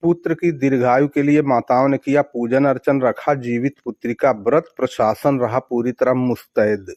पुत्र की दीर्घायु के लिए माताओं ने किया पूजन अर्चन, रखा जीवित पुत्री का व्रत, प्रशासन रहा पूरी तरह मुस्तैद।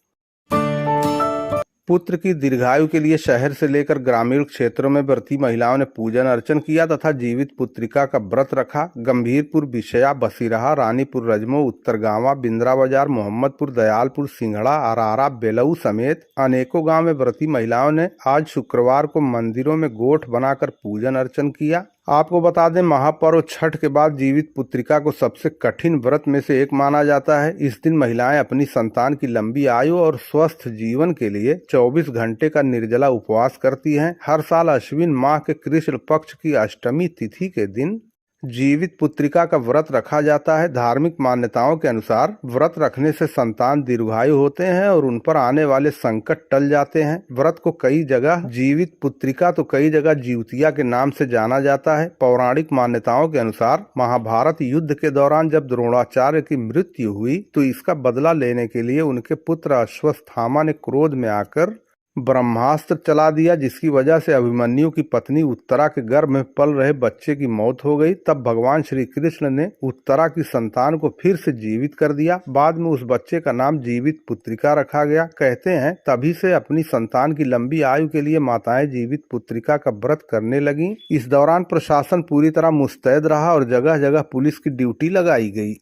पुत्र की दीर्घायु के लिए शहर से लेकर ग्रामीण क्षेत्रों में व्रती महिलाओं ने पूजन अर्चन किया तथा जीवित पुत्रिका का व्रत रखा। गंभीरपुर, बिशया, बसीरहा, रानीपुर रजमो, उत्तरगांवा, बिंद्रा बाजार, मोहम्मदपुर, दयालपुर, सिंघड़ा, अरारा, बेलऊ समेत अनेकों गांव में व्रती महिलाओं ने आज शुक्रवार को मंदिरों में गोठ बनाकर पूजन अर्चन किया। आपको बता दें, महापर्व छठ के बाद जीवित पुत्रिका को सबसे कठिन व्रत में से एक माना जाता है। इस दिन महिलाएं अपनी संतान की लंबी आयु और स्वस्थ जीवन के लिए 24 घंटे का निर्जला उपवास करती हैं। हर साल अश्विन माह के कृष्ण पक्ष की अष्टमी तिथि के दिन जीवित पुत्रिका का व्रत रखा जाता है। धार्मिक मान्यताओं के अनुसार व्रत रखने से संतान दीर्घायु होते हैं और उन पर आने वाले संकट टल जाते हैं। व्रत को कई जगह जीवित पुत्रिका तो कई जगह जीवतिया के नाम से जाना जाता है। पौराणिक मान्यताओं के अनुसार महाभारत युद्ध के दौरान जब द्रोणाचार्य की मृत्यु हुई तो इसका बदला लेने के लिए उनके पुत्र अश्वत्थामा ने क्रोध में आकर ब्रह्मास्त्र चला दिया, जिसकी वजह से अभिमन्यु की पत्नी उत्तरा के गर्भ में पल रहे बच्चे की मौत हो गई। तब भगवान श्री कृष्ण ने उत्तरा की संतान को फिर से जीवित कर दिया। बाद में उस बच्चे का नाम जीवित पुत्रिका रखा गया। कहते हैं तभी से अपनी संतान की लंबी आयु के लिए माताएं जीवित पुत्रिका का व्रत करने लगी। इस दौरान प्रशासन पूरी तरह मुस्तैद रहा और जगह जगह पुलिस की ड्यूटी लगाई गई।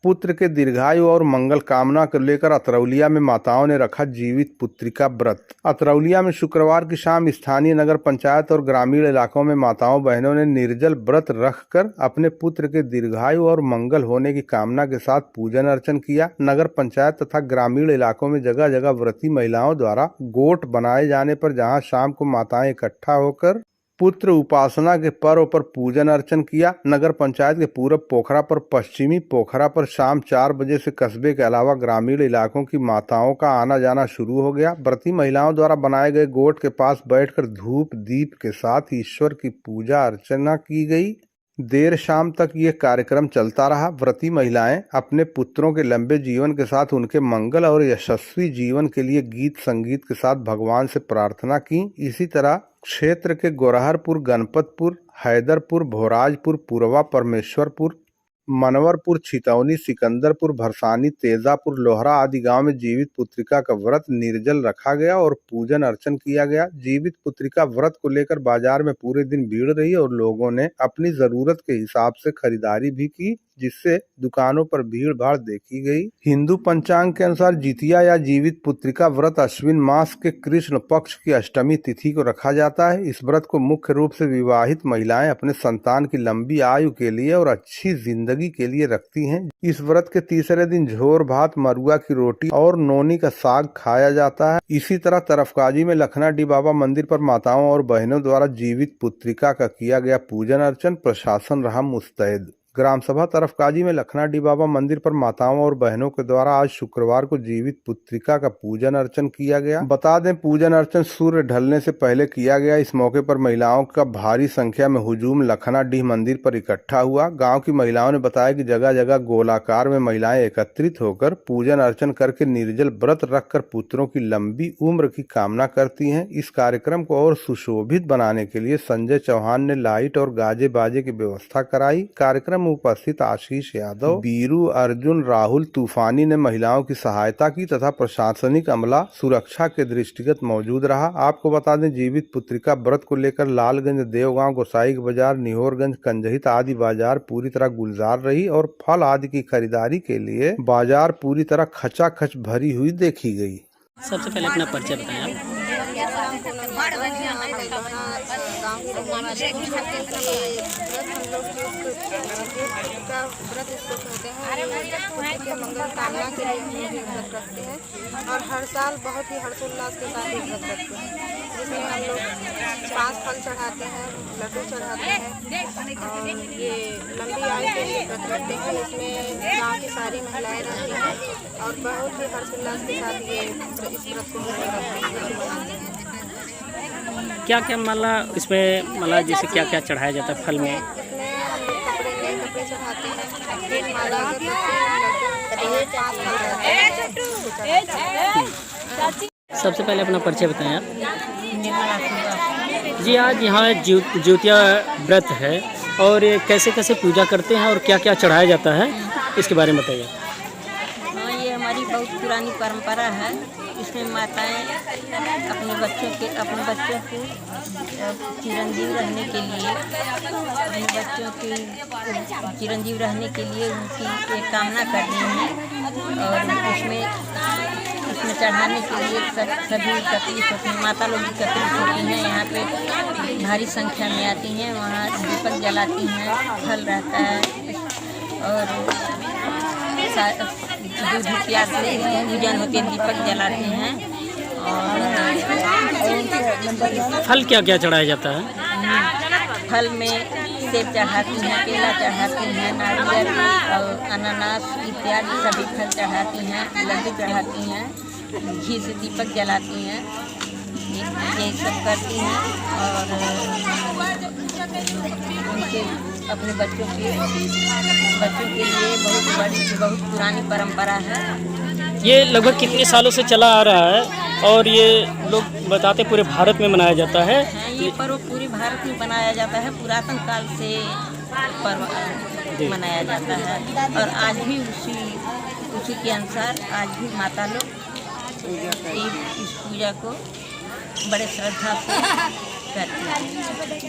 पुत्र के दीर्घायु और मंगल कामना को लेकर अतरौलिया में माताओं ने रखा जीवित पुत्रिका व्रत। अतरौलिया में शुक्रवार की शाम स्थानीय नगर पंचायत और ग्रामीण इलाकों में माताओं बहनों ने निर्जल व्रत रखकर अपने पुत्र के दीर्घायु और मंगल होने की कामना के साथ पूजन अर्चन किया। नगर पंचायत तथा ग्रामीण इलाकों में जगह जगह व्रती महिलाओं द्वारा गोठ बनाए जाने पर जहाँ शाम को माताएं इकट्ठा होकर पुत्र उपासना के पर्व पर पूजन अर्चन किया। नगर पंचायत के पूरब पोखरा पर, पश्चिमी पोखरा पर शाम 4 बजे से कस्बे के अलावा ग्रामीण इलाकों की माताओं का आना जाना शुरू हो गया। व्रती महिलाओं द्वारा बनाए गए गोठ के पास बैठकर धूप दीप के साथ ईश्वर की पूजा अर्चना की गई। देर शाम तक ये कार्यक्रम चलता रहा। व्रती महिलाएं अपने पुत्रों के लंबे जीवन के साथ उनके मंगल और यशस्वी जीवन के लिए गीत संगीत के साथ भगवान से प्रार्थना की। इसी तरह क्षेत्र के गोरहरपुर, गणपतपुर, हैदरपुर, भोराजपुर, पुरवा, परमेश्वरपुर, मनवरपुर, छितौनी, सिकंदरपुर, भरसानी, तेजापुर, लोहरा आदि गांव में जीवित पुत्रिका का व्रत निर्जल रखा गया और पूजन अर्चन किया गया। जीवित पुत्रिका व्रत को लेकर बाजार में पूरे दिन भीड़ रही और लोगों ने अपनी जरूरत के हिसाब से खरीदारी भी की, जिससे दुकानों पर भीड़ भाड़ देखी गई। हिंदू पंचांग के अनुसार जितिया या जीवित पुत्रिका व्रत अश्विन मास के कृष्ण पक्ष की अष्टमी तिथि को रखा जाता है। इस व्रत को मुख्य रूप से विवाहित महिलाएं अपने संतान की लंबी आयु के लिए और अच्छी जिंदगी के लिए रखती हैं। इस व्रत के तीसरे दिन झोर भात, मरुआ की रोटी और नोनी का साग खाया जाता है। इसी तरह तरफकाजी में लखनाडी बाबा मंदिर पर माताओं और बहनों द्वारा जीवित पुत्रिका का किया गया पूजन अर्चन। प्रशासन रहा मुस्तैद। ग्राम सभा तरफकाजी में लखनाडी बाबा मंदिर पर माताओं और बहनों के द्वारा आज शुक्रवार को जीवित पुत्रिका का पूजन अर्चन किया गया। बता दें, पूजन अर्चन सूर्य ढलने से पहले किया गया। इस मौके पर महिलाओं का भारी संख्या में हुजूम लखनाडीह मंदिर पर इकट्ठा हुआ। गांव की महिलाओं ने बताया कि जगह जगह गोलाकार में महिलाएं एकत्रित होकर पूजन अर्चन करके निर्जल व्रत रखकर पुत्रों की लंबी उम्र की कामना करती हैं। इस कार्यक्रम को और सुशोभित बनाने के लिए संजय चौहान ने लाइट और गाजे बाजे की व्यवस्था कराई। कार्यक्रम उपस्थित आशीष यादव, बीरू, अर्जुन, राहुल तूफानी ने महिलाओं की सहायता की तथा प्रशासनिक अमला सुरक्षा के दृष्टिगत मौजूद रहा। आपको बता दें, जीवित पुत्रिका व्रत को लेकर लालगंज, देवगांव, गोसाई बाजार, निहोरगंज, कंजहित आदि बाजार पूरी तरह गुलजार रही और फल आदि की खरीदारी के लिए बाजार पूरी तरह खचाखच भरी हुई देखी गई। सबसे पहले अपना परिचय बताएं। व्रत इसको कहते हैं कि मंगल कामना के लिए व्रत रखते हैं और हर साल बहुत ही हर्षोल्लास के साथ व्रत रखते हैं, जिसमें हम लोग 5 फल चढ़ाते हैं, लड्डू चढ़ाते हैं और ये लंबी आयु के लिए व्रत रखते हैं। इसमें गाँव की सारी महिलाएं रहती हैं और बहुत ही हर्षोल्लास के साथ ये इस व्रत को मनाते हैं। क्या क्या माला इसमें माला जैसे क्या क्या चढ़ाया जाता है फल में? कपड़े चढ़ाते हैं, माला सबसे पहले अपना परिचय बताएं आप। जी, आज यहाँ ज्योतिया व्रत है, और ये कैसे कैसे पूजा करते हैं और क्या क्या चढ़ाया जाता है, इसके बारे में बताइए। हाँ, ये हमारी बहुत पुरानी परंपरा है। इसमें माताएं अपने बच्चों को चिरंजीव रहने के लिए, उनकी एक कामना करते हैं और इसमें चढ़ाने के लिए सभी एकत्रित होती हैं, माता लोग एकत्रित होती हैं। यहाँ पे भारी संख्या में आती हैं, वहाँ दीपक जलाती हैं, फल रहता है और दूध प्याज से पूजन होती है, दीपक जलाते हैं। और फल क्या क्या चढ़ाया जाता है? फल में सेब चढ़ाती हैं, केला चढ़ाती हैं, नारियल और अनानास इत्यादि सभी फल चढ़ाती हैं, लड्डू चढ़ाती हैं, घी से दीपक जलाती हैं, यही सब करती हैं। और उनके अपने बच्चों के लिए बहुत पुरानी परंपरा है। ये लगभग कितने सालों से चला आ रहा है और ये लोग बताते पूरे भारत में मनाया जाता है? ये पर्व पूरे भारत में मनाया जाता है, पुरातन काल से पर्व मनाया जाता है और आज भी उसी के अनुसार आज भी माता लोग इस पूजा को बड़े श्रद्धा से करते हैं।